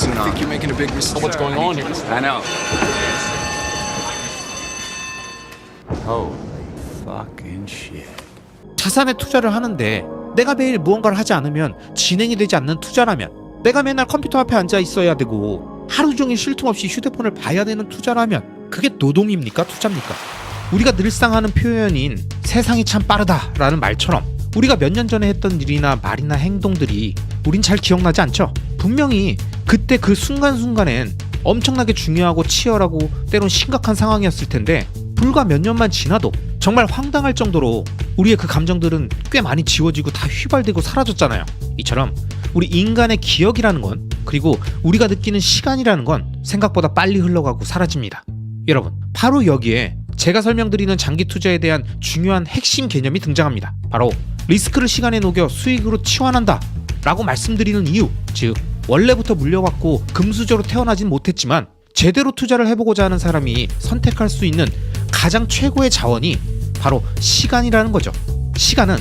focusing on. You're making a big mistake. What's going on here? I know. Holy fucking shit. 자산에 투자를 하는데 내가 매일 무언가를 하지 않으면 진행이 되지 않는 투자라면, 내가 맨날 컴퓨터 앞에 앉아 있어야 되고 하루 종일 쉴 틈 없이 휴대폰을 봐야 되는 투자라면 그게 노동입니까? 투자입니까? 우리가 늘상 하는 표현인 세상이 참 빠르다라는 말처럼 우리가 몇 년 전에 했던 일이나 말이나 행동들이 우린 잘 기억나지 않죠? 분명히 그때 그 순간순간엔 엄청나게 중요하고 치열하고 때론 심각한 상황이었을 텐데 불과 몇 년만 지나도 정말 황당할 정도로 우리의 그 감정들은 꽤 많이 지워지고 다 휘발되고 사라졌잖아요. 이처럼 우리 인간의 기억이라는 건, 그리고 우리가 느끼는 시간이라는 건 생각보다 빨리 흘러가고 사라집니다. 여러분, 바로 여기에 제가 설명드리는 장기 투자에 대한 중요한 핵심 개념이 등장합니다. 바로 리스크를 시간에 녹여 수익으로 치환한다 라고 말씀드리는 이유, 즉 원래부터 물려받고 금수저로 태어나진 못했지만 제대로 투자를 해보고자 하는 사람이 선택할 수 있는 가장 최고의 자원이 바로 시간이라는 거죠. 시간은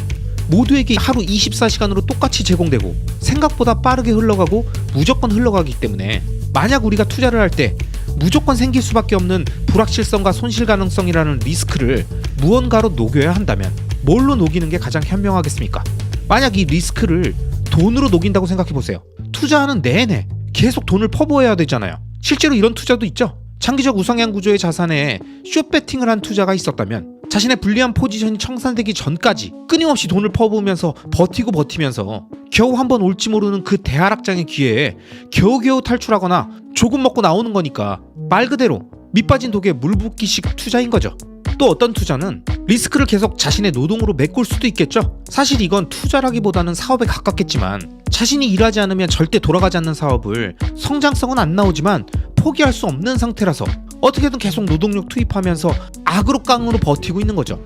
모두에게 하루 24시간으로 똑같이 제공되고 생각보다 빠르게 흘러가고 무조건 흘러가기 때문에 만약 우리가 투자를 할 때 무조건 생길 수밖에 없는 불확실성과 손실 가능성이라는 리스크를 무언가로 녹여야 한다면 뭘로 녹이는 게 가장 현명하겠습니까? 만약 이 리스크를 돈으로 녹인다고 생각해보세요. 투자하는 내내 계속 돈을 퍼부어야 되잖아요. 실제로 이런 투자도 있죠. 장기적 우상향 구조의 자산에 숏배팅을 한 투자가 있었다면 자신의 불리한 포지션이 청산되기 전까지 끊임없이 돈을 퍼부으면서 버티면서 겨우 한번 올지 모르는 그 대하락장의 기회에 겨우겨우 탈출하거나 조금 먹고 나오는 거니까 말 그대로 밑빠진 독에 물 붓기식 투자인 거죠. 또 어떤 투자는 리스크를 계속 자신의 노동으로 메꿀 수도 있겠죠. 사실 이건 투자라기보다는 사업에 가깝겠지만 자신이 일하지 않으면 절대 돌아가지 않는 사업을 성장성은 안 나오지만 포기할 수 없는 상태라서 어떻게든 계속 노동력 투입하면서 악으로 깡으로 버티고 있는 거죠.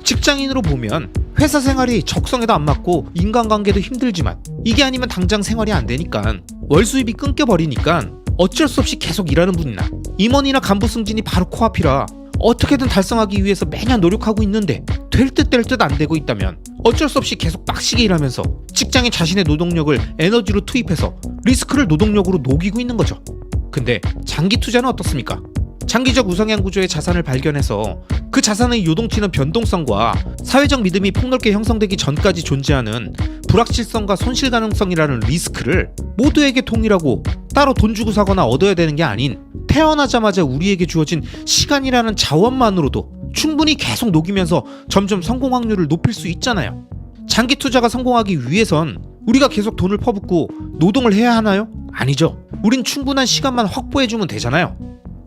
직장인으로 보면 회사 생활이 적성에도 안 맞고 인간관계도 힘들지만 이게 아니면 당장 생활이 안 되니까 월 수입이 끊겨버리니까 어쩔 수 없이 계속 일하는 분이나 임원이나 간부 승진이 바로 코앞이라 어떻게든 달성하기 위해서 매년 노력하고 있는데 될 듯 될 듯 안 되고 있다면 어쩔 수 없이 계속 빡시게 일하면서 직장에 자신의 노동력을 에너지로 투입해서 리스크를 노동력으로 녹이고 있는 거죠. 근데 장기 투자는 어떻습니까? 장기적 우상향 구조의 자산을 발견해서 그 자산의 요동치는 변동성과 사회적 믿음이 폭넓게 형성되기 전까지 존재하는 불확실성과 손실 가능성이라는 리스크를 모두에게 통일하고 따로 돈 주고 사거나 얻어야 되는 게 아닌 태어나자마자 우리에게 주어진 시간이라는 자원만으로도 충분히 계속 녹이면서 점점 성공 확률을 높일 수 있잖아요. 장기 투자가 성공하기 위해선 우리가 계속 돈을 퍼붓고 노동을 해야 하나요? 아니죠. 우린 충분한 시간만 확보해주면 되잖아요.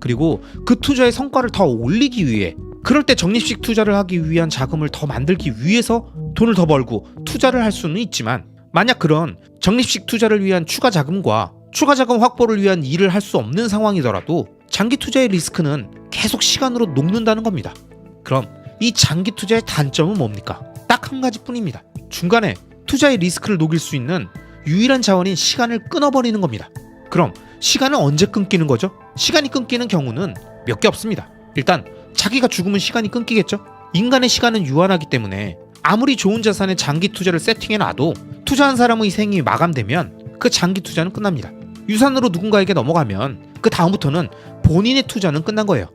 그리고 그 투자의 성과를 더 올리기 위해, 그럴 때 적립식 투자를 하기 위한 자금을 더 만들기 위해서 돈을 더 벌고 투자를 할 수는 있지만, 만약 그런 적립식 투자를 위한 추가 자금과 추가 자금 확보를 위한 일을 할 수 없는 상황이더라도 장기 투자의 리스크는 계속 시간으로 녹는다는 겁니다. 그럼 이 장기 투자의 단점은 뭡니까? 딱 한 가지뿐입니다. 중간에 투자의 리스크를 녹일 수 있는 유일한 자원인 시간을 끊어버리는 겁니다. 그럼 시간은 언제 끊기는 거죠? 시간이 끊기는 경우는 몇 개 없습니다. 일단 자기가 죽으면 시간이 끊기겠죠? 인간의 시간은 유한하기 때문에 아무리 좋은 자산에 장기 투자를 세팅해놔도 투자한 사람의 생이 마감되면 그 장기 투자는 끝납니다. 유산으로 누군가에게 넘어가면 그 다음부터는 본인의 투자는 끝난 거예요.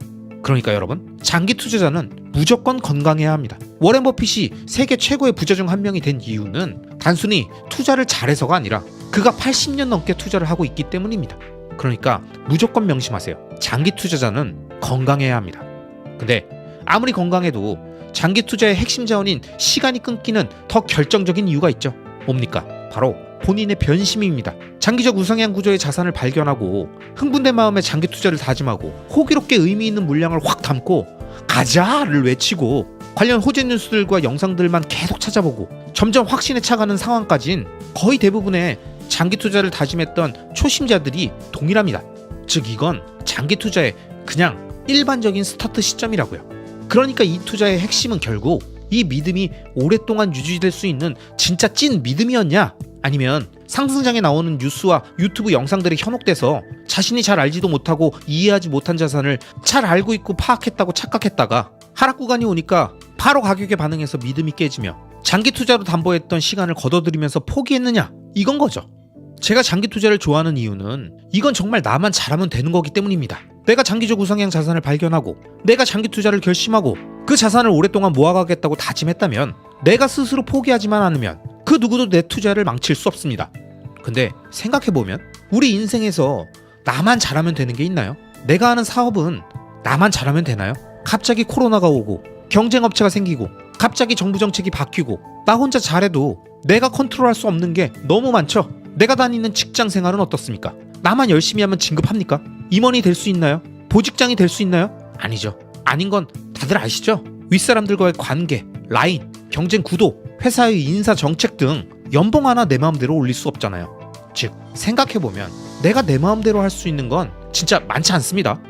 그러니까 여러분, 장기 투자자는 무조건 건강해야 합니다. 워렌 버핏이 세계 최고의 부자 중 한 명이 된 이유는 단순히 투자를 잘해서가 아니라 그가 80년 넘게 투자를 하고 있기 때문입니다. 그러니까 무조건 명심하세요. 장기 투자자는 건강해야 합니다. 근데 아무리 건강해도 장기 투자의 핵심 자원인 시간이 끊기는 더 결정적인 이유가 있죠. 뭡니까? 바로 본인의 변심입니다. 장기적 우상향 구조의 자산을 발견하고 흥분된 마음에 장기 투자를 다짐하고 호기롭게 의미 있는 물량을 확 담고 가자를 외치고 관련 호재 뉴스들과 영상들만 계속 찾아보고 점점 확신에 차가는 상황까지는 거의 대부분의 장기 투자를 다짐했던 초심자들이 동일합니다. 즉 이건 장기 투자의 그냥 일반적인 스타트 시점이라고요. 그러니까 이 투자의 핵심은 결국 이 믿음이 오랫동안 유지될 수 있는 진짜 찐 믿음이었냐, 아니면 상승장에 나오는 뉴스와 유튜브 영상들에 현혹돼서 자신이 잘 알지도 못하고 이해하지 못한 자산을 잘 알고 있고 파악했다고 착각했다가 하락 구간이 오니까 바로 가격에 반응해서 믿음이 깨지며 장기 투자로 담보했던 시간을 걷어들이면서 포기했느냐, 이건 거죠. 제가 장기 투자를 좋아하는 이유는 이건 정말 나만 잘하면 되는 거기 때문입니다. 내가 장기적 우상향 자산을 발견하고 내가 장기 투자를 결심하고 그 자산을 오랫동안 모아가겠다고 다짐했다면 내가 스스로 포기하지만 않으면 그 누구도 내 투자를 망칠 수 없습니다. 근데 생각해보면 우리 인생에서 나만 잘하면 되는 게 있나요? 내가 하는 사업은 나만 잘하면 되나요? 갑자기 코로나가 오고 경쟁업체가 생기고 갑자기 정부 정책이 바뀌고 나 혼자 잘해도 내가 컨트롤할 수 없는 게 너무 많죠? 내가 다니는 직장 생활은 어떻습니까? 나만 열심히 하면 진급합니까? 임원이 될 수 있나요? 보직장이 될 수 있나요? 아니죠. 아닌 건 다들 아시죠? 윗사람들과의 관계, 라인, 경쟁 구도, 회사의 인사 정책 등 연봉 하나 내 마음대로 올릴 수 없잖아요. 즉 생각해보면 내가 내 마음대로 할 수 있는 건 진짜 많지 않습니다.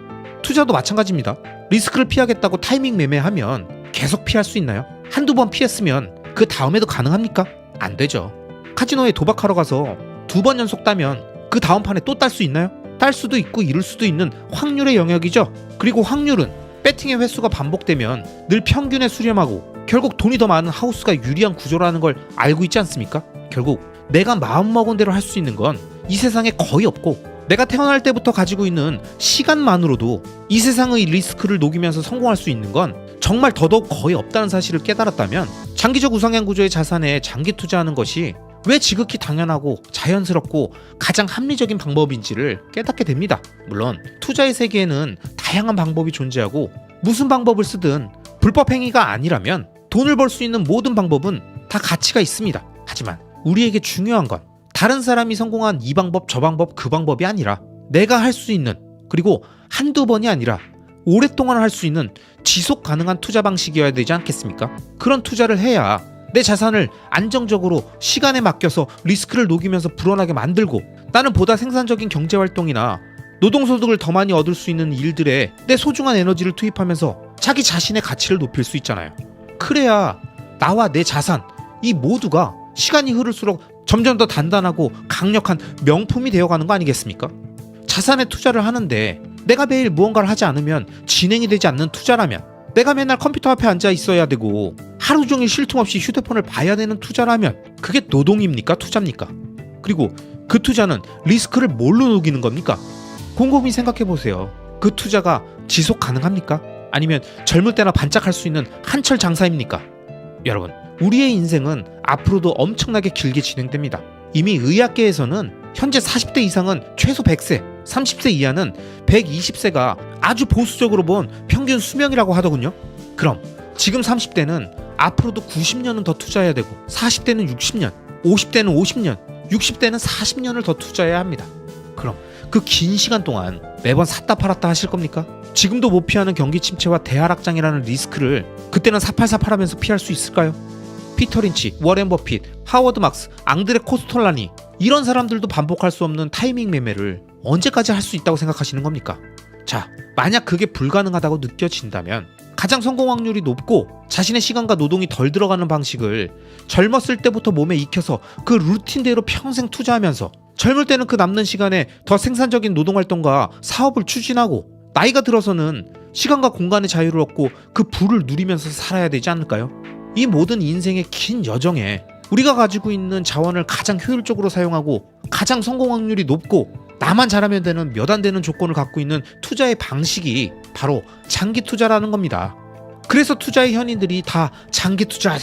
투자도 마찬가지입니다. 리스크를 피하겠다고 타이밍 매매하면 계속 피할 수 있나요? 한두 번 피했으면 그 다음에도 가능합니까? 안 되죠. 카지노에 도박하러 가서 2번 연속 따면 그 다음 판에 또 딸 수 있나요? 딸 수도 있고 잃을 수도 있는 확률의 영역이죠. 그리고 확률은 배팅의 횟수가 반복되면 늘 평균에 수렴하고 결국 돈이 더 많은 하우스가 유리한 구조라는 걸 알고 있지 않습니까? 결국 내가 마음먹은 대로 할 수 있는 건 이 세상에 거의 없고 내가 태어날 때부터 가지고 있는 시간만으로도 이 세상의 리스크를 녹이면서 성공할 수 있는 건 정말 더더욱 거의 없다는 사실을 깨달았다면 장기적 우상향 구조의 자산에 장기 투자하는 것이 왜 지극히 당연하고 자연스럽고 가장 합리적인 방법인지를 깨닫게 됩니다. 물론 투자의 세계에는 다양한 방법이 존재하고 무슨 방법을 쓰든 불법 행위가 아니라면 돈을 벌 수 있는 모든 방법은 다 가치가 있습니다. 하지만 우리에게 중요한 건 다른 사람이 성공한 이 방법 저 방법 그 방법이 아니라 내가 할 수 있는, 그리고 한두 번이 아니라 오랫동안 할 수 있는 지속 가능한 투자 방식이어야 되지 않겠습니까? 그런 투자를 해야 내 자산을 안정적으로 시간에 맡겨서 리스크를 녹이면서 불어나게 만들고 나는 보다 생산적인 경제활동이나 노동소득을 더 많이 얻을 수 있는 일들에 내 소중한 에너지를 투입하면서 자기 자신의 가치를 높일 수 있잖아요. 그래야 나와 내 자산, 이 모두가 시간이 흐를수록 점점 더 단단하고 강력한 명품이 되어가는 거 아니겠습니까? 자산에 투자를 하는데 내가 매일 무언가를 하지 않으면 진행이 되지 않는 투자라면, 내가 맨날 컴퓨터 앞에 앉아 있어야 되고 하루 종일 쉴 틈 없이 휴대폰을 봐야 되는 투자라면 그게 노동입니까? 투자입니까? 그리고 그 투자는 리스크를 뭘로 녹이는 겁니까? 곰곰이 생각해보세요. 그 투자가 지속 가능합니까? 아니면 젊을 때나 반짝할 수 있는 한철 장사입니까? 여러분, 우리의 인생은 앞으로도 엄청나게 길게 진행됩니다. 이미 의학계에서는 현재 40대 이상은 최소 100세, 30세 이하는 120세가 아주 보수적으로 본 평균 수명이라고 하더군요. 그럼 지금 30대는 앞으로도 90년은 더 투자해야 되고 40대는 60년, 50대는 50년, 60대는 40년을 더 투자해야 합니다. 그럼 그 긴 시간 동안 매번 샀다 팔았다 하실 겁니까? 지금도 못 피하는 경기 침체와 대하락장이라는 리스크를 그때는 사팔사팔하면서 피할 수 있을까요? 피터 린치, 워렌 버핏, 하워드 막스, 앙드레 코스톨라니, 이런 사람들도 반복할 수 없는 타이밍 매매를 언제까지 할 수 있다고 생각하시는 겁니까? 자, 만약 그게 불가능하다고 느껴진다면 가장 성공 확률이 높고 자신의 시간과 노동이 덜 들어가는 방식을 젊었을 때부터 몸에 익혀서 그 루틴대로 평생 투자하면서 젊을 때는 그 남는 시간에 더 생산적인 노동활동과 사업을 추진하고 나이가 들어서는 시간과 공간의 자유를 얻고 그 부를 누리면서 살아야 되지 않을까요? 이 모든 인생의 긴 여정에 우리가 가지고 있는 자원을 가장 효율적으로 사용하고 가장 성공 확률이 높고 나만 잘하면 되는 몇 안 되는 조건을 갖고 있는 투자의 방식이 바로 장기 투자라는 겁니다. 그래서 투자의 현인들이 다 장기 투자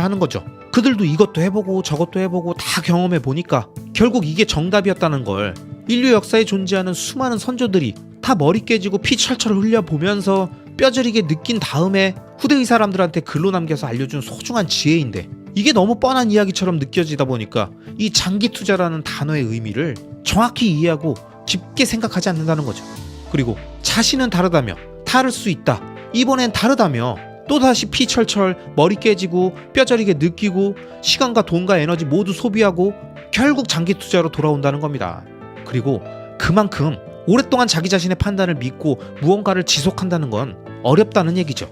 하는 거죠. 그들도 이것도 해보고 저것도 해보고 다 경험해 보니까 결국 이게 정답이었다는 걸 인류 역사에 존재하는 수많은 선조들이 다 머리 깨지고 피 철철 흘려보면서 뼈저리게 느낀 다음에 후대의 사람들한테 글로 남겨서 알려준 소중한 지혜인데, 이게 너무 뻔한 이야기처럼 느껴지다 보니까 이 장기 투자라는 단어의 의미를 정확히 이해하고 깊게 생각하지 않는다는 거죠. 그리고 자신은 다르다며 다를 수 있다, 이번엔 다르다며 또다시 피 철철 머리 깨지고 뼈저리게 느끼고 시간과 돈과 에너지 모두 소비하고 결국 장기 투자로 돌아온다는 겁니다. 그리고 그만큼 오랫동안 자기 자신의 판단을 믿고 무언가를 지속한다는 건 어렵다는 얘기죠.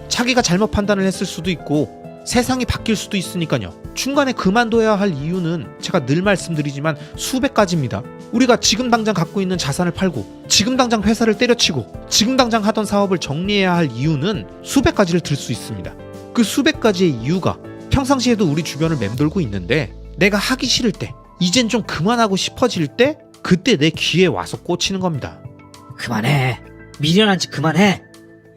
자기가 잘못 판단을 했을 수도 있고 세상이 바뀔 수도 있으니까요. 중간에 그만둬야 할 이유는 제가 늘 말씀드리지만 수백 가지입니다. 우리가 지금 당장 갖고 있는 자산을 팔고 지금 당장 회사를 때려치고 지금 당장 하던 사업을 정리해야 할 이유는 수백 가지를 들 수 있습니다. 그 수백 가지의 이유가 평상시에도 우리 주변을 맴돌고 있는데 내가 하기 싫을 때, 이젠 좀 그만하고 싶어질 때 그때 내 귀에 와서 꽂히는 겁니다. 그만해. 미련한 짓 그만해.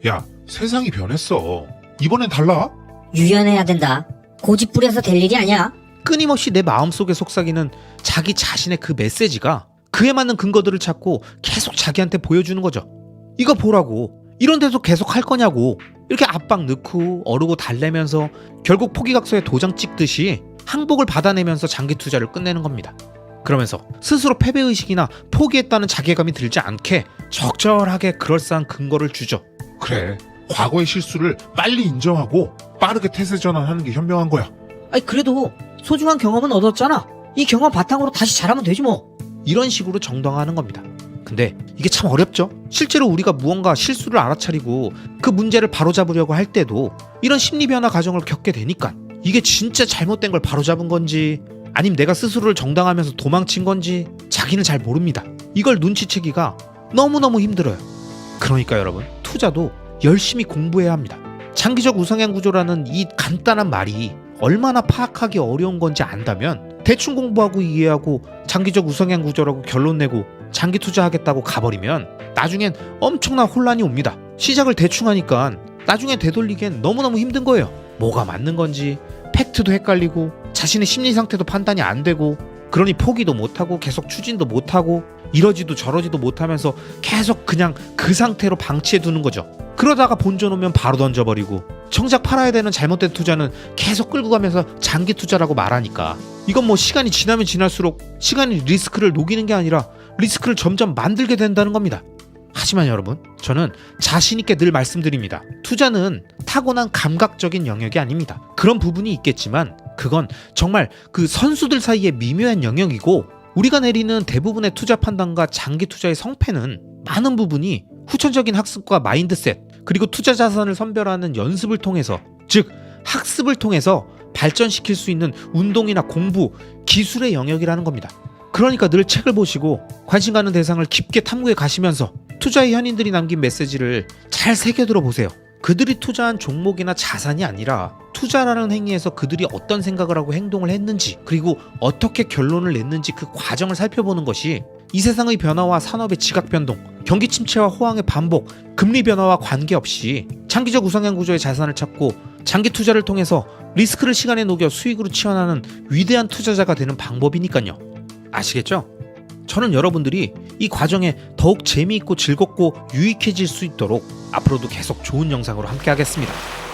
야, 세상이 변했어. 이번엔 달라? 유연해야 된다. 고집 부려서 될 일이 아니야. 끊임없이 내 마음속에 속삭이는 자기 자신의 그 메시지가 그에 맞는 근거들을 찾고 계속 자기한테 보여주는 거죠. 이거 보라고. 이런데도 계속 할 거냐고. 이렇게 압박 넣고 어르고 달래면서 결국 포기각서에 도장 찍듯이 항복을 받아내면서 장기 투자를 끝내는 겁니다. 그러면서 스스로 패배의식이나 포기했다는 자괴감이 들지 않게 적절하게 그럴싸한 근거를 주죠. 그래. 과거의 실수를 빨리 인정하고 빠르게 태세 전환하는 게 현명한 거야. 아니 그래도 소중한 경험은 얻었잖아. 이 경험 바탕으로 다시 잘하면 되지 뭐. 이런 식으로 정당화하는 겁니다. 근데 이게 참 어렵죠. 실제로 우리가 무언가 실수를 알아차리고 그 문제를 바로잡으려고 할 때도 이런 심리 변화 과정을 겪게 되니까 이게 진짜 잘못된 걸 바로잡은 건지 아니면 내가 스스로를 정당하면서 도망친 건지 자기는 잘 모릅니다. 이걸 눈치채기가 너무너무 힘들어요. 그러니까 여러분, 투자도 열심히 공부해야 합니다. 장기적 우상향 구조라는 이 간단한 말이 얼마나 파악하기 어려운 건지 안다면 대충 공부하고 이해하고 장기적 우상향 구조라고 결론 내고 장기 투자하겠다고 가버리면 나중엔 엄청난 혼란이 옵니다. 시작을 대충 하니까 나중에 되돌리기엔 너무너무 힘든 거예요. 뭐가 맞는 건지 팩트도 헷갈리고 자신의 심리 상태도 판단이 안 되고 그러니 포기도 못하고 계속 추진도 못하고 이러지도 저러지도 못하면서 계속 그냥 그 상태로 방치해 두는 거죠. 그러다가 본전 오면 바로 던져버리고 정작 팔아야 되는 잘못된 투자는 계속 끌고 가면서 장기 투자라고 말하니까 이건 뭐 시간이 지나면 지날수록 시간이 리스크를 녹이는 게 아니라 리스크를 점점 만들게 된다는 겁니다. 하지만 여러분, 저는 자신 있게 늘 말씀드립니다. 투자는 타고난 감각적인 영역이 아닙니다. 그런 부분이 있겠지만 그건 정말 그 선수들 사이의 미묘한 영역이고 우리가 내리는 대부분의 투자 판단과 장기 투자의 성패는 많은 부분이 후천적인 학습과 마인드셋 그리고 투자 자산을 선별하는 연습을 통해서 즉 학습을 통해서 발전시킬 수 있는 운동이나 공부, 기술의 영역이라는 겁니다. 그러니까 늘 책을 보시고 관심 가는 대상을 깊게 탐구해 가시면서 투자의 현인들이 남긴 메시지를 잘 새겨들어 보세요. 그들이 투자한 종목이나 자산이 아니라 투자라는 행위에서 그들이 어떤 생각을 하고 행동을 했는지 그리고 어떻게 결론을 냈는지 그 과정을 살펴보는 것이 이 세상의 변화와 산업의 지각 변동, 경기 침체와 호황의 반복, 금리 변화와 관계없이 장기적 우상향 구조의 자산을 찾고 장기 투자를 통해서 리스크를 시간에 녹여 수익으로 치환하는 위대한 투자자가 되는 방법이니까요. 아시겠죠? 저는 여러분들이 이 과정에 더욱 재미있고 즐겁고 유익해질 수 있도록 앞으로도 계속 좋은 영상으로 함께 하겠습니다.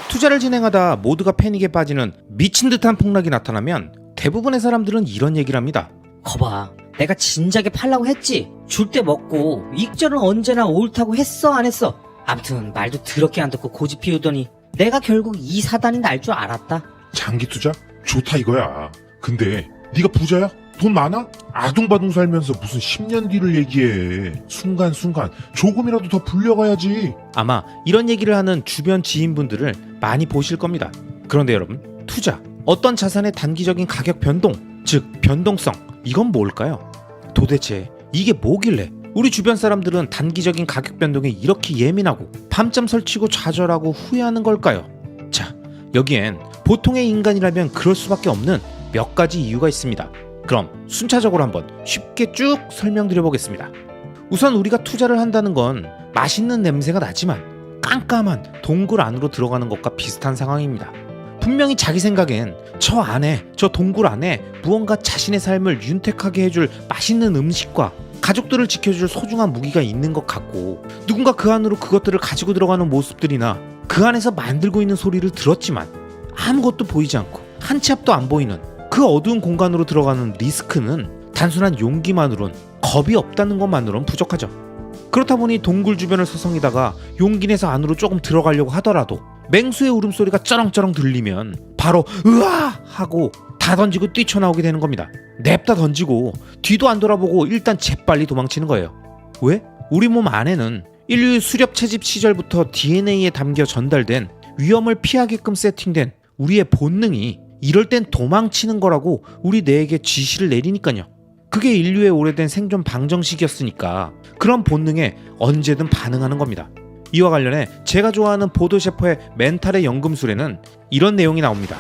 투자를 진행하다 모두가 패닉에 빠지는 미친 듯한 폭락이 나타나면 대부분의 사람들은 이런 얘기를 합니다. 거봐, 내가 진작에 팔라고 했지. 줄 때 먹고 익절은 언제나 옳다고 했어 안 했어. 아무튼 말도 더럽게 안 듣고 고집 피우더니 내가 결국 이 사단이 날 줄 알았다. 장기 투자? 좋다 이거야. 근데 네가 부자야? 돈 많아? 아둥바둥 살면서 무슨 10년 뒤를 얘기해. 순간순간 조금이라도 더 불려가야지. 아마 이런 얘기를 하는 주변 지인분들을 많이 보실 겁니다. 그런데 여러분, 투자, 어떤 자산의 단기적인 가격 변동, 즉 변동성, 이건 뭘까요? 도대체 이게 뭐길래 우리 주변 사람들은 단기적인 가격 변동에 이렇게 예민하고 밤잠 설치고 좌절하고 후회하는 걸까요? 자, 여기엔 보통의 인간이라면 그럴 수밖에 없는 몇 가지 이유가 있습니다. 그럼 순차적으로 한번 쉽게 쭉 설명드려 보겠습니다. 우선 우리가 투자를 한다는 건 맛있는 냄새가 나지만 깜깜한 동굴 안으로 들어가는 것과 비슷한 상황입니다. 분명히 자기 생각엔 저 안에, 저 동굴 안에 무언가 자신의 삶을 윤택하게 해줄 맛있는 음식과 가족들을 지켜줄 소중한 무기가 있는 것 같고 누군가 그 안으로 그것들을 가지고 들어가는 모습들이나 그 안에서 만들고 있는 소리를 들었지만 아무것도 보이지 않고 한 치 앞도 안 보이는 그 어두운 공간으로 들어가는 리스크는 단순한 용기만으론 겁이 없다는 것만으론 부족하죠. 그렇다 보니 동굴 주변을 서성이다가 용기 내서 안으로 조금 들어가려고 하더라도 맹수의 울음소리가 쩌렁쩌렁 들리면 바로 으아! 하고 다 던지고 뛰쳐나오게 되는 겁니다. 냅다 던지고 뒤도 안 돌아보고 일단 재빨리 도망치는 거예요. 왜? 우리 몸 안에는 인류의 수렵 채집 시절부터 DNA에 담겨 전달된 위험을 피하게끔 세팅된 우리의 본능이 이럴 땐 도망치는 거라고 우리 뇌에게 지시를 내리니까요. 그게 인류의 오래된 생존 방정식이었으니까 그런 본능에 언제든 반응하는 겁니다. 이와 관련해 제가 좋아하는 보도 셰퍼의 멘탈의 연금술에는 이런 내용이 나옵니다.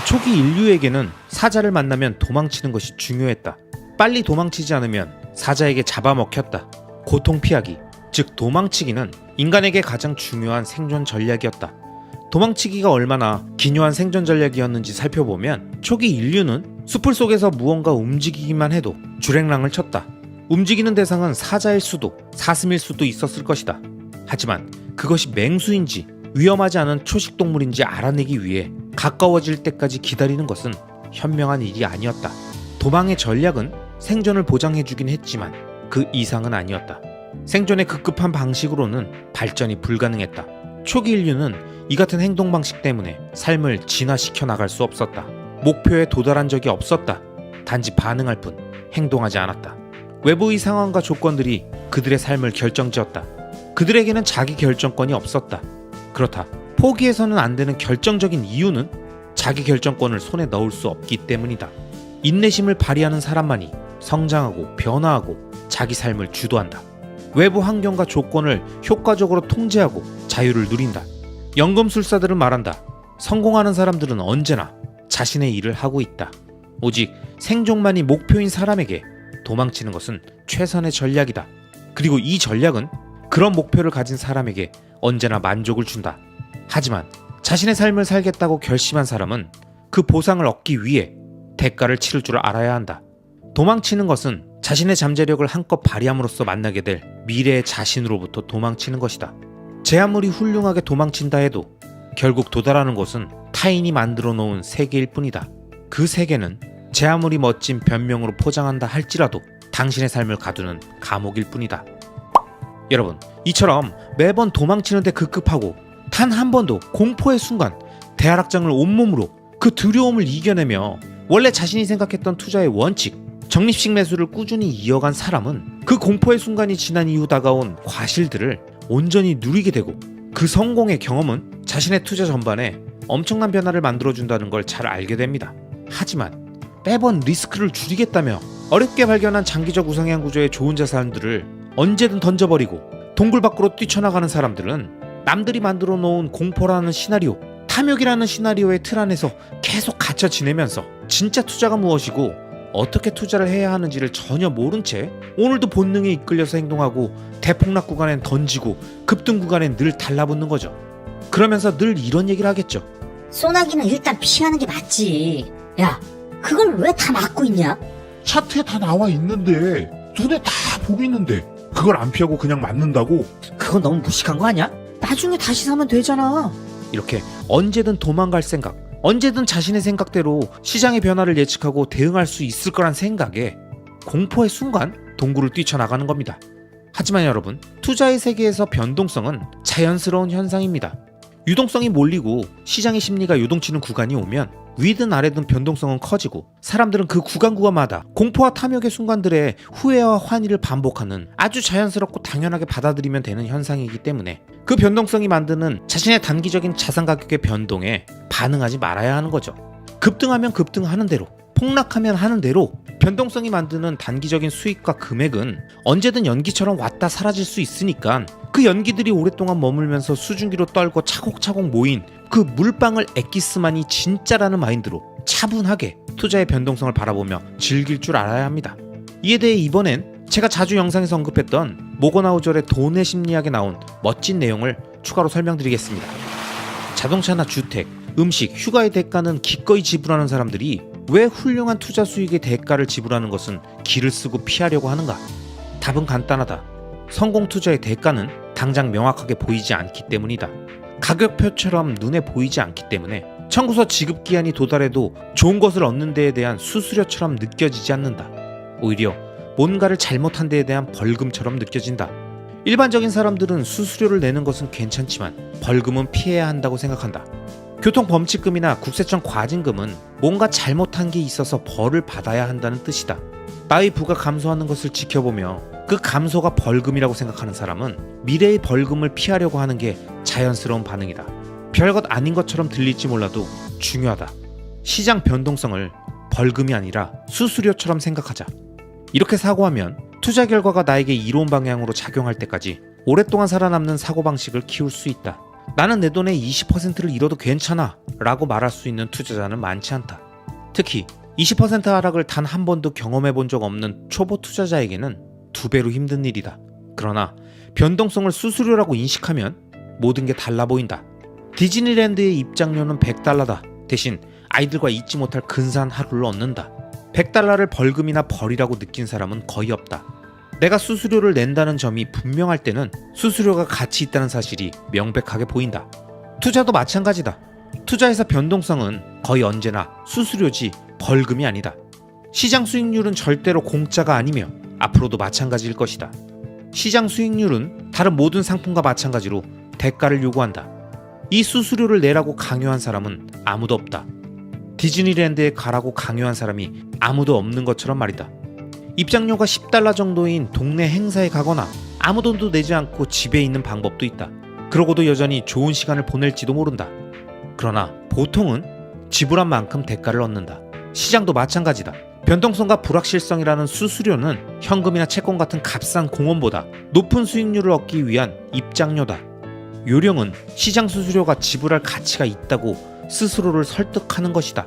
초기 인류에게는 사자를 만나면 도망치는 것이 중요했다. 빨리 도망치지 않으면 사자에게 잡아먹혔다. 고통 피하기, 즉 도망치기는 인간에게 가장 중요한 생존 전략이었다. 도망치기가 얼마나 기묘한 생존 전략이었는지 살펴보면 초기 인류는 숲을 속에서 무언가 움직이기만 해도 주랭랑을 쳤다. 움직이는 대상은 사자일 수도 사슴일 수도 있었을 것이다. 하지만 그것이 맹수인지 위험하지 않은 초식동물인지 알아내기 위해 가까워질 때까지 기다리는 것은 현명한 일이 아니었다. 도망의 전략은 생존을 보장해주긴 했지만 그 이상은 아니었다. 생존의 급급한 방식으로는 발전이 불가능했다. 초기 인류는 이 같은 행동 방식 때문에 삶을 진화시켜 나갈 수 없었다. 목표에 도달한 적이 없었다. 단지 반응할 뿐 행동하지 않았다. 외부의 상황과 조건들이 그들의 삶을 결정지었다. 그들에게는 자기 결정권이 없었다. 그렇다. 포기해서는 안 되는 결정적인 이유는 자기 결정권을 손에 넣을 수 없기 때문이다. 인내심을 발휘하는 사람만이 성장하고 변화하고 자기 삶을 주도한다. 외부 환경과 조건을 효과적으로 통제하고 자유를 누린다. 연금술사들은 말한다. 성공하는 사람들은 언제나 자신의 일을 하고 있다. 오직 생존만이 목표인 사람에게 도망치는 것은 최선의 전략이다. 그리고 이 전략은 그런 목표를 가진 사람에게 언제나 만족을 준다. 하지만 자신의 삶을 살겠다고 결심한 사람은 그 보상을 얻기 위해 대가를 치를 줄 알아야 한다. 도망치는 것은 자신의 잠재력을 한껏 발휘함으로써 만나게 될 미래의 자신으로부터 도망치는 것이다. 제 아무리 훌륭하게 도망친다 해도 결국 도달하는 곳은 타인이 만들어 놓은 세계일 뿐이다. 그 세계는 제 아무리 멋진 변명으로 포장한다 할지라도 당신의 삶을 가두는 감옥일 뿐이다. 여러분, 이처럼 매번 도망치는데 급급하고 단 한 번도 공포의 순간 대하락장을 온몸으로 그 두려움을 이겨내며 원래 자신이 생각했던 투자의 원칙, 적립식 매수를 꾸준히 이어간 사람은 그 공포의 순간이 지난 이후 다가온 과실들을 온전히 누리게 되고 그 성공의 경험은 자신의 투자 전반에 엄청난 변화를 만들어준다는 걸 잘 알게 됩니다. 하지만 매번 리스크를 줄이겠다며 어렵게 발견한 장기적 우상향 구조의 좋은 자산들을 언제든 던져버리고 동굴 밖으로 뛰쳐나가는 사람들은 남들이 만들어 놓은 공포라는 시나리오, 탐욕이라는 시나리오의 틀 안에서 계속 갇혀 지내면서 진짜 투자가 무엇이고 어떻게 투자를 해야 하는지를 전혀 모른 채 오늘도 본능에 이끌려서 행동하고 대폭락 구간엔 던지고 급등 구간엔 늘 달라붙는 거죠. 그러면서 늘 이런 얘기를 하겠죠. 소나기는 일단 피하는 게 맞지. 야, 그걸 왜 다 막고 있냐? 차트에 다 나와 있는데 눈에 다 보이는데 그걸 안 피하고 그냥 맞는다고? 그건 너무 무식한 거 아니야? 나중에 다시 사면 되잖아. 이렇게 언제든 도망갈 생각, 언제든 자신의 생각대로 시장의 변화를 예측하고 대응할 수 있을 거란 생각에 공포의 순간 동굴을 뛰쳐나가는 겁니다. 하지만 여러분, 투자의 세계에서 변동성은 자연스러운 현상입니다. 유동성이 몰리고 시장의 심리가 요동치는 구간이 오면 위든 아래든 변동성은 커지고 사람들은 그 구간마다 공포와 탐욕의 순간들의 후회와 환희를 반복하는 아주 자연스럽고 당연하게 받아들이면 되는 현상이기 때문에 그 변동성이 만드는 자신의 단기적인 자산 가격의 변동에 반응하지 말아야 하는 거죠. 급등하면 급등하는 대로, 폭락하면 하는 대로 변동성이 만드는 단기적인 수익과 금액은 언제든 연기처럼 왔다 사라질 수 있으니까 그 연기들이 오랫동안 머물면서 수증기로 떨고 차곡차곡 모인 그 물방울 엑기스만이 진짜라는 마인드로 차분하게 투자의 변동성을 바라보며 즐길 줄 알아야 합니다. 이에 대해 이번엔 제가 자주 영상에서 언급했던 모거나우절의 돈의 심리학에 나온 멋진 내용을 추가로 설명드리겠습니다. 자동차나 주택, 음식, 휴가의 대가는 기꺼이 지불하는 사람들이 왜 훌륭한 투자 수익의 대가를 지불하는 것은 기를 쓰고 피하려고 하는가? 답은 간단하다. 성공 투자의 대가는 당장 명확하게 보이지 않기 때문이다. 가격표처럼 눈에 보이지 않기 때문에 청구서 지급 기한이 도달해도 좋은 것을 얻는 데에 대한 수수료처럼 느껴지지 않는다. 오히려 뭔가를 잘못한 데에 대한 벌금처럼 느껴진다. 일반적인 사람들은 수수료를 내는 것은 괜찮지만 벌금은 피해야 한다고 생각한다. 교통범칙금이나 국세청 과징금은 뭔가 잘못한 게 있어서 벌을 받아야 한다는 뜻이다. 나의 부가 감소하는 것을 지켜보며 그 감소가 벌금이라고 생각하는 사람은 미래의 벌금을 피하려고 하는 게 자연스러운 반응이다. 별것 아닌 것처럼 들릴지 몰라도 중요하다. 시장 변동성을 벌금이 아니라 수수료처럼 생각하자. 이렇게 사고하면 투자 결과가 나에게 이로운 방향으로 작용할 때까지 오랫동안 살아남는 사고방식을 키울 수 있다. 나는 내 돈의 20%를 잃어도 괜찮아 라고 말할 수 있는 투자자는 많지 않다. 특히 20% 하락을 단 한 번도 경험해 본 적 없는 초보 투자자에게는 2배로 힘든 일이다. 그러나 변동성을 수수료라고 인식하면 모든 게 달라 보인다. 디즈니랜드의 입장료는 $100다. 대신 아이들과 잊지 못할 근사한 하루를 얻는다. $100를 벌금이나 벌이라고 느낀 사람은 거의 없다. 내가 수수료를 낸다는 점이 분명할 때는 수수료가 가치 있다는 사실이 명백하게 보인다. 투자도 마찬가지다. 투자에서 변동성은 거의 언제나 수수료지 벌금이 아니다. 시장 수익률은 절대로 공짜가 아니며 앞으로도 마찬가지일 것이다. 시장 수익률은 다른 모든 상품과 마찬가지로 대가를 요구한다. 이 수수료를 내라고 강요한 사람은 아무도 없다. 디즈니랜드에 가라고 강요한 사람이 아무도 없는 것처럼 말이다. 입장료가 $10 정도인 동네 행사에 가거나 아무 돈도 내지 않고 집에 있는 방법도 있다. 그러고도 여전히 좋은 시간을 보낼지도 모른다. 그러나 보통은 지불한 만큼 대가를 얻는다. 시장도 마찬가지다. 변동성과 불확실성이라는 수수료는 현금이나 채권 같은 값싼 공원보다 높은 수익률을 얻기 위한 입장료다. 요령은 시장 수수료가 지불할 가치가 있다고 스스로를 설득하는 것이다.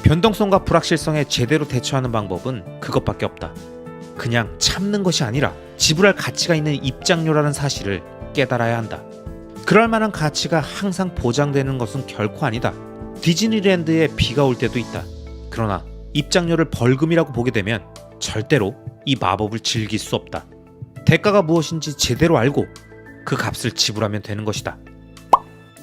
변동성과 불확실성에 제대로 대처하는 방법은 그것밖에 없다. 그냥 참는 것이 아니라 지불할 가치가 있는 입장료라는 사실을 깨달아야 한다. 그럴 만한 가치가 항상 보장되는 것은 결코 아니다. 디즈니랜드에 비가 올 때도 있다. 그러나 입장료를 벌금이라고 보게 되면 절대로 이 마법을 즐길 수 없다. 대가가 무엇인지 제대로 알고 그 값을 지불하면 되는 것이다.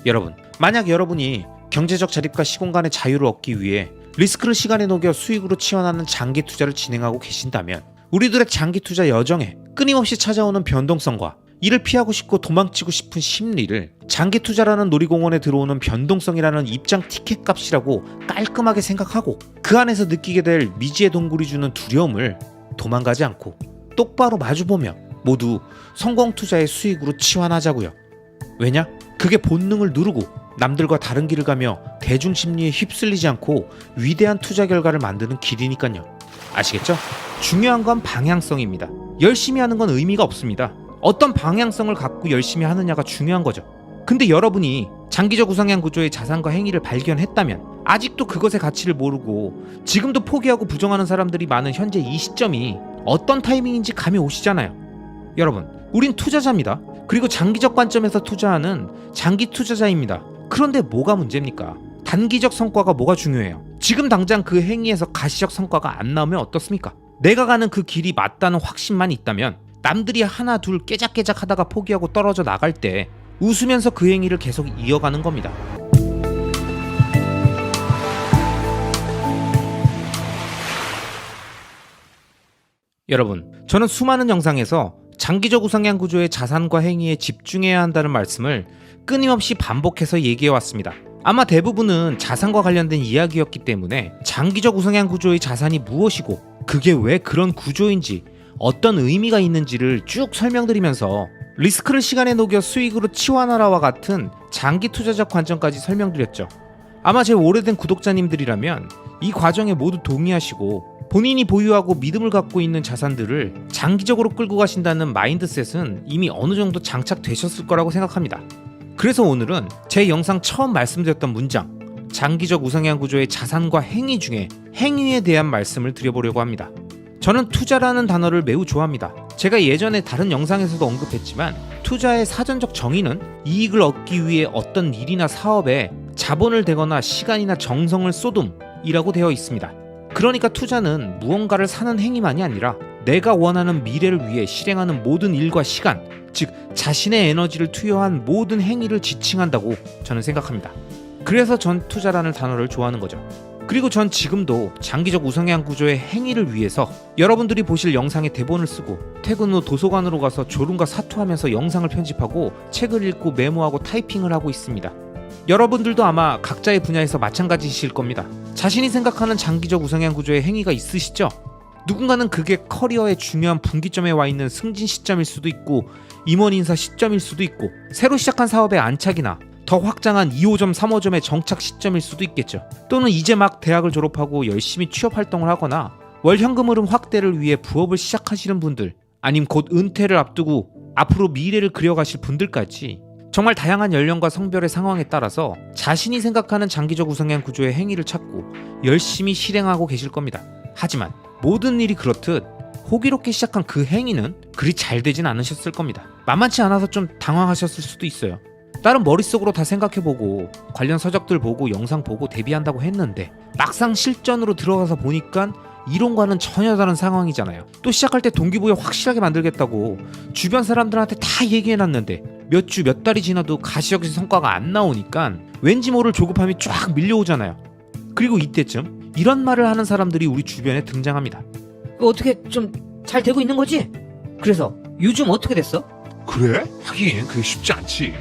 여러분, 만약 여러분이 경제적 자립과 시공간의 자유를 얻기 위해 리스크를 시간에 녹여 수익으로 치환하는 장기 투자를 진행하고 계신다면 우리들의 장기 투자 여정에 끊임없이 찾아오는 변동성과 이를 피하고 싶고 도망치고 싶은 심리를 장기 투자라는 놀이공원에 들어오는 변동성이라는 입장 티켓 값이라고 깔끔하게 생각하고 그 안에서 느끼게 될 미지의 동굴이 주는 두려움을 도망가지 않고 똑바로 마주보며 모두 성공 투자의 수익으로 치환하자고요. 왜냐? 그게 본능을 누르고 남들과 다른 길을 가며 대중 심리에 휩쓸리지 않고 위대한 투자 결과를 만드는 길이니까요. 아시겠죠? 중요한 건 방향성입니다. 열심히 하는 건 의미가 없습니다. 어떤 방향성을 갖고 열심히 하느냐가 중요한 거죠. 근데 여러분이 장기적 우상향 구조의 자산과 행위를 발견했다면 아직도 그것의 가치를 모르고 지금도 포기하고 부정하는 사람들이 많은 현재 이 시점이 어떤 타이밍인지 감이 오시잖아요. 여러분, 우린 투자자입니다. 그리고 장기적 관점에서 투자하는 장기 투자자입니다. 그런데 뭐가 문제입니까? 단기적 성과가 뭐가 중요해요? 지금 당장 그 행위에서 가시적 성과가 안 나오면 어떻습니까? 내가 가는 그 길이 맞다는 확신만 있다면 남들이 하나 둘 깨작깨작 하다가 포기하고 떨어져 나갈 때 웃으면서 그 행위를 계속 이어가는 겁니다. 여러분, 저는 수많은 영상에서 장기적 우상향 구조의 자산과 행위에 집중해야 한다는 말씀을 끊임없이 반복해서 얘기해왔습니다. 아마 대부분은 자산과 관련된 이야기였기 때문에 장기적 우상향 구조의 자산이 무엇이고 그게 왜 그런 구조인지 어떤 의미가 있는지를 쭉 설명드리면서 리스크를 시간에 녹여 수익으로 치환하라와 같은 장기 투자적 관점까지 설명드렸죠. 아마 제 오래된 구독자님들이라면 이 과정에 모두 동의하시고 본인이 보유하고 믿음을 갖고 있는 자산들을 장기적으로 끌고 가신다는 마인드셋은 이미 어느 정도 장착되셨을 거라고 생각합니다. 그래서 오늘은 제 영상 처음 말씀드렸던 문장, 장기적 우상향 구조의 자산과 행위 중에 행위에 대한 말씀을 드려보려고 합니다. 저는 투자라는 단어를 매우 좋아합니다. 제가 예전에 다른 영상에서도 언급했지만 투자의 사전적 정의는 이익을 얻기 위해 어떤 일이나 사업에 자본을 대거나 시간이나 정성을 쏟음이라고 되어 있습니다. 그러니까 투자는 무언가를 사는 행위만이 아니라 내가 원하는 미래를 위해 실행하는 모든 일과 시간, 즉 자신의 에너지를 투여한 모든 행위를 지칭한다고 저는 생각합니다. 그래서 전 투자라는 단어를 좋아하는 거죠. 그리고 전 지금도 장기적 우상향 구조의 행위를 위해서 여러분들이 보실 영상에 대본을 쓰고 퇴근 후 도서관으로 가서 졸음과 사투하면서 영상을 편집하고 책을 읽고 메모하고 타이핑을 하고 있습니다. 여러분들도 아마 각자의 분야에서 마찬가지이실 겁니다. 자신이 생각하는 장기적 우상향 구조의 행위가 있으시죠? 누군가는 그게 커리어의 중요한 분기점에 와 있는 승진 시점일 수도 있고 임원 인사 시점일 수도 있고 새로 시작한 사업의 안착이나 더 확장한 2호점, 3호점의 정착 시점일 수도 있겠죠. 또는 이제 막 대학을 졸업하고 열심히 취업 활동을 하거나 월 현금 흐름 확대를 위해 부업을 시작하시는 분들, 아님 곧 은퇴를 앞두고 앞으로 미래를 그려가실 분들까지 정말 다양한 연령과 성별의 상황에 따라서 자신이 생각하는 장기적 우상향 구조의 행위를 찾고 열심히 실행하고 계실 겁니다. 하지만 모든 일이 그렇듯 호기롭게 시작한 그 행위는 그리 잘 되진 않으셨을 겁니다. 만만치 않아서 좀 당황하셨을 수도 있어요. 나름 머릿속으로 다 생각해보고 관련 서적들 보고 영상 보고 대비한다고 했는데 막상 실전으로 들어가서 보니까 이론과는 전혀 다른 상황이잖아요. 또 시작할 때 동기부여 확실하게 만들겠다고 주변 사람들한테 다 얘기해놨는데 몇 주 몇 달이 지나도 가시적인 성과가 안 나오니까 왠지 모를 조급함이 쫙 밀려오잖아요. 그리고 이때쯤 이런 말을 하는 사람들이 우리 주변에 등장합니다. 어떻게 좀 잘 되고 있는 거지? 그래서 요즘 어떻게 됐어? 그래? 하긴 그게 쉽지 않지.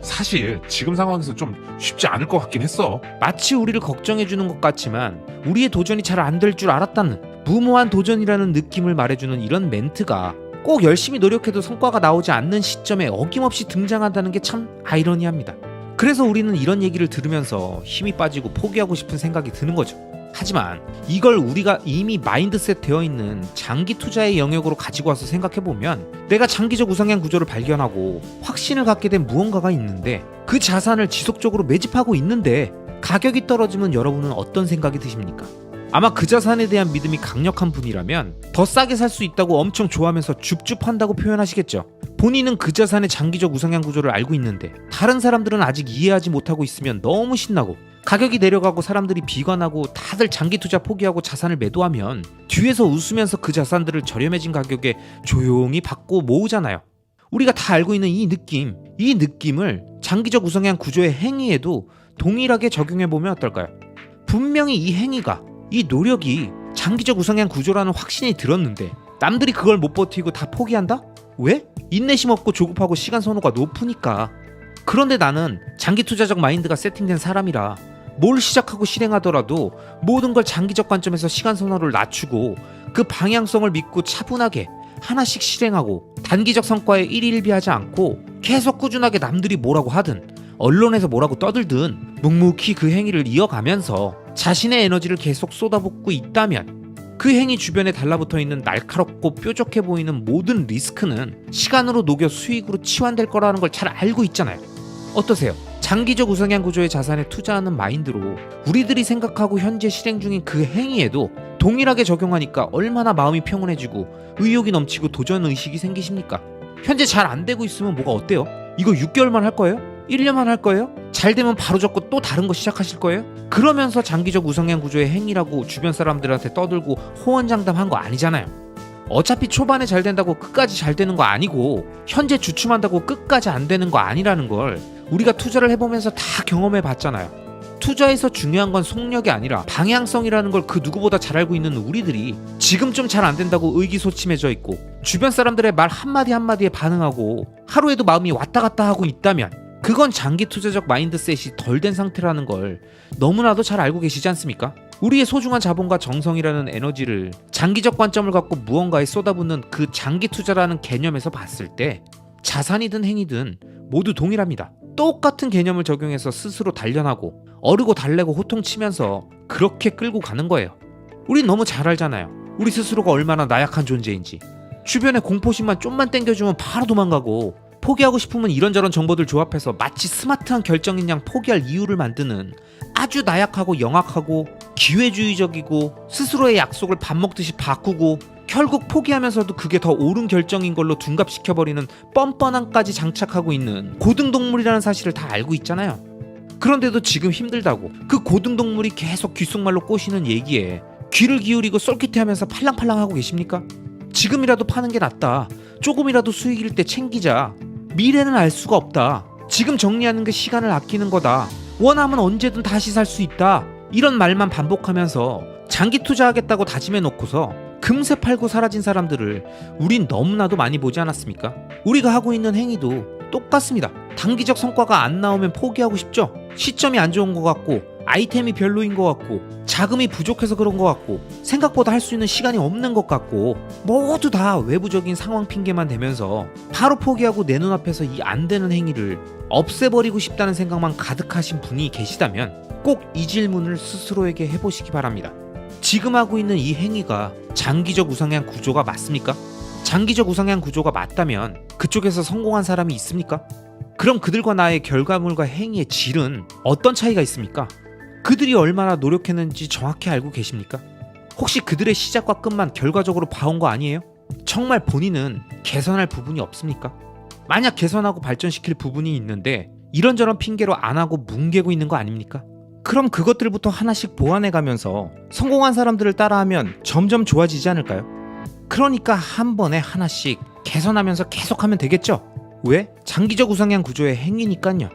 사실 지금 상황에서 좀 쉽지 않을 것 같긴 했어. 마치 우리를 걱정해주는 것 같지만 우리의 도전이 잘 안 될 줄 알았다는 무모한 도전이라는 느낌을 말해주는 이런 멘트가 꼭 열심히 노력해도 성과가 나오지 않는 시점에 어김없이 등장한다는 게 참 아이러니합니다. 그래서 우리는 이런 얘기를 들으면서 힘이 빠지고 포기하고 싶은 생각이 드는 거죠. 하지만 이걸 우리가 이미 마인드셋 되어 있는 장기 투자의 영역으로 가지고 와서 생각해보면 내가 장기적 우상향 구조를 발견하고 확신을 갖게 된 무언가가 있는데 그 자산을 지속적으로 매집하고 있는데 가격이 떨어지면 여러분은 어떤 생각이 드십니까? 아마 그 자산에 대한 믿음이 강력한 분이라면 더 싸게 살 수 있다고 엄청 좋아하면서 줍줍한다고 표현하시겠죠. 본인은 그 자산의 장기적 우상향 구조를 알고 있는데 다른 사람들은 아직 이해하지 못하고 있으면 너무 신나고 가격이 내려가고 사람들이 비관하고 다들 장기 투자 포기하고 자산을 매도하면 뒤에서 웃으면서 그 자산들을 저렴해진 가격에 조용히 받고 모으잖아요. 우리가 다 알고 있는 이 느낌을 장기적 우상향 구조의 행위에도 동일하게 적용해보면 어떨까요? 분명히 이 행위가, 이 노력이 장기적 우상향 구조라는 확신이 들었는데 남들이 그걸 못 버티고 다 포기한다? 왜? 인내심 없고 조급하고 시간 선호가 높으니까. 그런데 나는 장기 투자적 마인드가 세팅된 사람이라 뭘 시작하고 실행하더라도 모든 걸 장기적 관점에서 시간 선호를 낮추고 그 방향성을 믿고 차분하게 하나씩 실행하고 단기적 성과에 일희일비하지 않고 계속 꾸준하게 남들이 뭐라고 하든 언론에서 뭐라고 떠들든 묵묵히 그 행위를 이어가면서 자신의 에너지를 계속 쏟아붓고 있다면 그 행위 주변에 달라붙어 있는 날카롭고 뾰족해 보이는 모든 리스크는 시간으로 녹여 수익으로 치환될 거라는 걸 잘 알고 있잖아요. 어떠세요? 장기적 우상향 구조의 자산에 투자하는 마인드로 우리들이 생각하고 현재 실행 중인 그 행위에도 동일하게 적용하니까 얼마나 마음이 평온해지고 의욕이 넘치고 도전 의식이 생기십니까? 현재 잘 안 되고 있으면 뭐가 어때요? 이거 6개월만 할 거예요? 1년만 할 거예요? 잘 되면 바로 접고 또 다른 거 시작하실 거예요? 그러면서 장기적 우상향 구조의 행위라고 주변 사람들한테 떠들고 호언장담한 거 아니잖아요. 어차피 초반에 잘 된다고 끝까지 잘 되는 거 아니고 현재 주춤한다고 끝까지 안 되는 거 아니라는 걸 우리가 투자를 해보면서 다 경험해 봤잖아요. 투자에서 중요한 건 속력이 아니라 방향성이라는 걸 그 누구보다 잘 알고 있는 우리들이 지금 좀 잘 안 된다고 의기소침해져 있고 주변 사람들의 말 한마디 한마디에 반응하고 하루에도 마음이 왔다 갔다 하고 있다면 그건 장기 투자적 마인드셋이 덜 된 상태라는 걸 너무나도 잘 알고 계시지 않습니까? 우리의 소중한 자본과 정성이라는 에너지를 장기적 관점을 갖고 무언가에 쏟아붓는 그 장기 투자라는 개념에서 봤을 때 자산이든 행위든 모두 동일합니다. 똑같은 개념을 적용해서 스스로 단련하고 어르고 달래고 호통치면서 그렇게 끌고 가는 거예요. 우린 너무 잘 알잖아요. 우리 스스로가 얼마나 나약한 존재인지. 주변에 공포심만 좀만 땡겨주면 바로 도망가고 포기하고 싶으면 이런저런 정보들 조합해서 마치 스마트한 결정인 양 포기할 이유를 만드는 아주 나약하고 영악하고 기회주의적이고 스스로의 약속을 밥 먹듯이 바꾸고 결국 포기하면서도 그게 더 옳은 결정인 걸로 둔갑시켜버리는 뻔뻔함까지 장착하고 있는 고등동물이라는 사실을 다 알고 있잖아요. 그런데도 지금 힘들다고 그 고등동물이 계속 귓속말로 꼬시는 얘기에 귀를 기울이고 쏠깃해하면서 팔랑팔랑하고 계십니까? 지금이라도 파는 게 낫다. 조금이라도 수익일 때 챙기자. 미래는 알 수가 없다. 지금 정리하는 게 시간을 아끼는 거다. 원하면 언제든 다시 살 수 있다. 이런 말만 반복하면서 장기 투자하겠다고 다짐해놓고서 금세 팔고 사라진 사람들을 우린 너무나도 많이 보지 않았습니까? 우리가 하고 있는 행위도 똑같습니다. 단기적 성과가 안 나오면 포기하고 싶죠? 시점이 안 좋은 것 같고 아이템이 별로인 것 같고 자금이 부족해서 그런 것 같고 생각보다 할 수 있는 시간이 없는 것 같고 모두 다 외부적인 상황 핑계만 대면서 바로 포기하고 내 눈앞에서 이 안 되는 행위를 없애버리고 싶다는 생각만 가득하신 분이 계시다면 꼭 이 질문을 스스로에게 해보시기 바랍니다. 지금 하고 있는 이 행위가 장기적 우상향 구조가 맞습니까? 장기적 우상향 구조가 맞다면 그쪽에서 성공한 사람이 있습니까? 그럼 그들과 나의 결과물과 행위의 질은 어떤 차이가 있습니까? 그들이 얼마나 노력했는지 정확히 알고 계십니까? 혹시 그들의 시작과 끝만 결과적으로 봐온 거 아니에요? 정말 본인은 개선할 부분이 없습니까? 만약 개선하고 발전시킬 부분이 있는데 이런저런 핑계로 안 하고 뭉개고 있는 거 아닙니까? 그럼 그것들부터 하나씩 보완해가면서 성공한 사람들을 따라하면 점점 좋아지지 않을까요? 그러니까 한 번에 하나씩 개선하면서 계속하면 되겠죠? 왜? 장기적 우상향 구조의 행위니까요.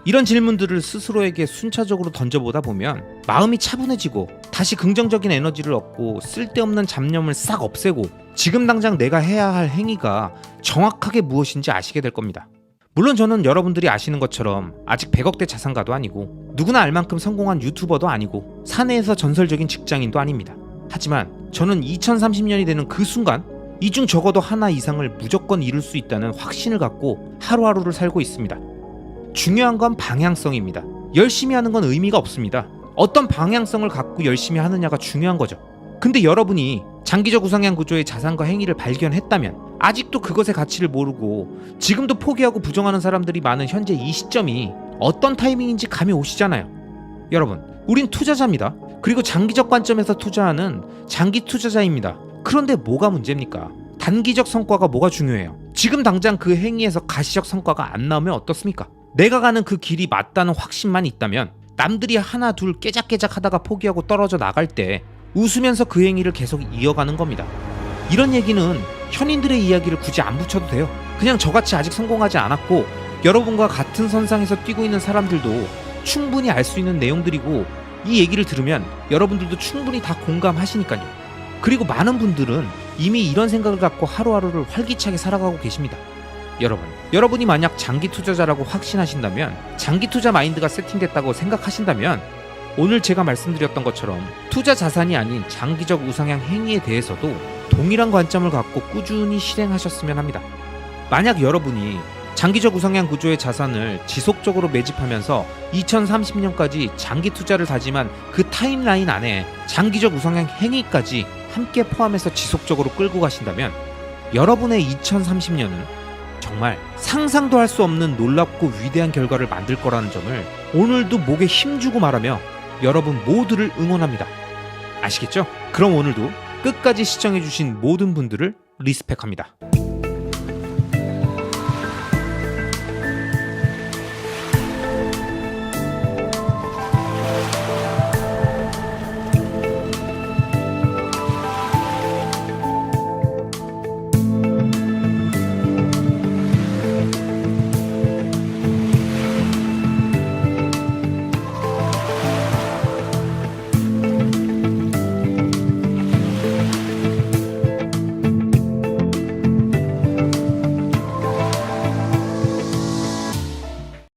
이런 질문들을 스스로에게 순차적으로 던져보다 보면 마음이 차분해지고 다시 긍정적인 에너지를 얻고 쓸데없는 잡념을 싹 없애고 지금 당장 내가 해야 할 행위가 정확하게 무엇인지 아시게 될 겁니다. 물론 저는 여러분들이 아시는 것처럼 아직 100억대 자산가도 아니고 누구나 알 만큼 성공한 유튜버도 아니고 사내에서 전설적인 직장인도 아닙니다. 하지만 저는 2030년이 되는 그 순간 이 중 적어도 하나 이상을 무조건 이룰 수 있다는 확신을 갖고 하루하루를 살고 있습니다. 중요한 건 방향성입니다. 열심히 하는 건 의미가 없습니다. 어떤 방향성을 갖고 열심히 하느냐가 중요한 거죠. 근데 여러분이 장기적 우상향 구조의 자산과 행위를 발견했다면 아직도 그것의 가치를 모르고 지금도 포기하고 부정하는 사람들이 많은 현재 이 시점이 어떤 타이밍인지 감이 오시잖아요. 여러분, 우린 투자자입니다. 그리고 장기적 관점에서 투자하는 장기 투자자입니다. 그런데 뭐가 문제입니까? 단기적 성과가 뭐가 중요해요? 지금 당장 그 행위에서 가시적 성과가 안 나오면 어떻습니까? 내가 가는 그 길이 맞다는 확신만 있다면 남들이 하나 둘 깨작깨작 하다가 포기하고 떨어져 나갈 때 웃으면서 그 행위를 계속 이어가는 겁니다. 이런 얘기는 현인들의 이야기를 굳이 안 붙여도 돼요. 그냥 저같이 아직 성공하지 않았고 여러분과 같은 선상에서 뛰고 있는 사람들도 충분히 알 수 있는 내용들이고 이 얘기를 들으면 여러분들도 충분히 다 공감하시니까요. 그리고 많은 분들은 이미 이런 생각을 갖고 하루하루를 활기차게 살아가고 계십니다. 여러분이 만약 장기 투자자라고 확신하신다면, 장기 투자 마인드가 세팅됐다고 생각하신다면 오늘 제가 말씀드렸던 것처럼 투자 자산이 아닌 장기적 우상향 행위에 대해서도 동일한 관점을 갖고 꾸준히 실행하셨으면 합니다. 만약 여러분이 장기적 우상향 구조의 자산을 지속적으로 매집하면서 2030년까지 장기 투자를 다짐한 그 타임라인 안에 장기적 우상향 행위까지 함께 포함해서 지속적으로 끌고 가신다면 여러분의 2030년은 정말 상상도 할 수 없는 놀랍고 위대한 결과를 만들 거라는 점을 오늘도 목에 힘주고 말하며 여러분 모두를 응원합니다. 아시겠죠? 그럼 오늘도 끝까지 시청해주신 모든 분들을 리스펙합니다.